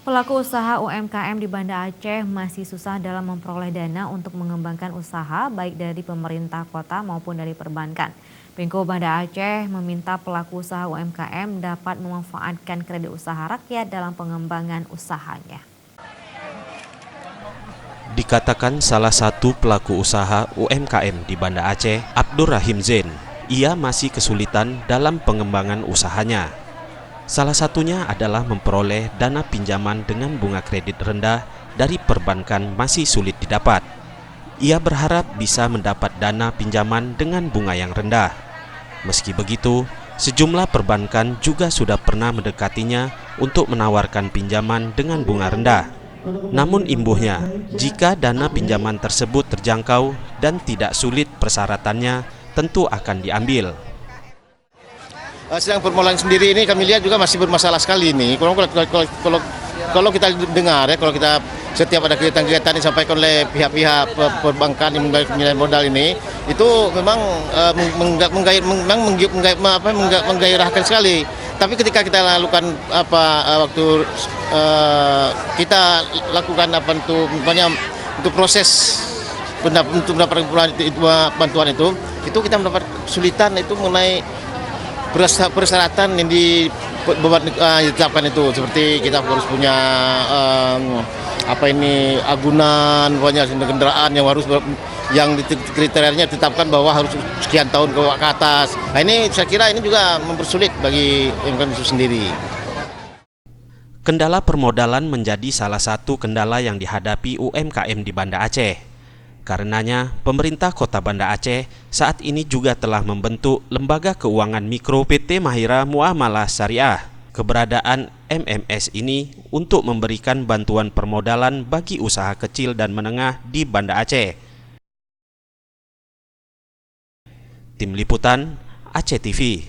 Pelaku usaha UMKM di Banda Aceh masih susah dalam memperoleh dana untuk mengembangkan usaha baik dari pemerintah kota maupun dari perbankan. Pemko Banda Aceh meminta pelaku usaha UMKM dapat memanfaatkan kredit usaha rakyat dalam pengembangan usahanya. Dikatakan salah satu pelaku usaha UMKM di Banda Aceh, Abdur Rahim Zain, ia masih kesulitan dalam pengembangan usahanya. Salah satunya adalah memperoleh dana pinjaman dengan bunga kredit rendah dari perbankan masih sulit didapat. Ia berharap bisa mendapat dana pinjaman dengan bunga yang rendah. Meski begitu, sejumlah perbankan juga sudah pernah mendekatinya untuk menawarkan pinjaman dengan bunga rendah. Namun imbuhnya, jika dana pinjaman tersebut terjangkau dan tidak sulit persyaratannya, tentu akan diambil. Sedang permohonan sendiri ini kami lihat juga masih bermasalah sekali ini. Kalau kita dengar ya, kalau kita setiap ada kegiatan-kegiatan disampaikan oleh pihak-pihak perbankan yang menilai modal ini, itu memang menggairahkan sekali. Tapi ketika kita lakukan waktu kita lakukan untuk proses untuk mendapatkan bantuan itu kita mendapat kesulitan itu mengenai persyaratan yang ditetapkan itu, seperti kita harus punya agunan, banyak kendaraan yang kriterianya ditetapkan bahwa harus sekian tahun ke atas. Nah, ini saya kira ini juga mempersulit bagi UMKM itu sendiri. Kendala permodalan menjadi salah satu kendala yang dihadapi UMKM di Banda Aceh. Karenanya, pemerintah Kota Banda Aceh saat ini juga telah membentuk Lembaga Keuangan Mikro PT Mahira Muamalah Syariah. Keberadaan MMS ini untuk memberikan bantuan permodalan bagi usaha kecil dan menengah di Banda Aceh. Tim Liputan Aceh TV.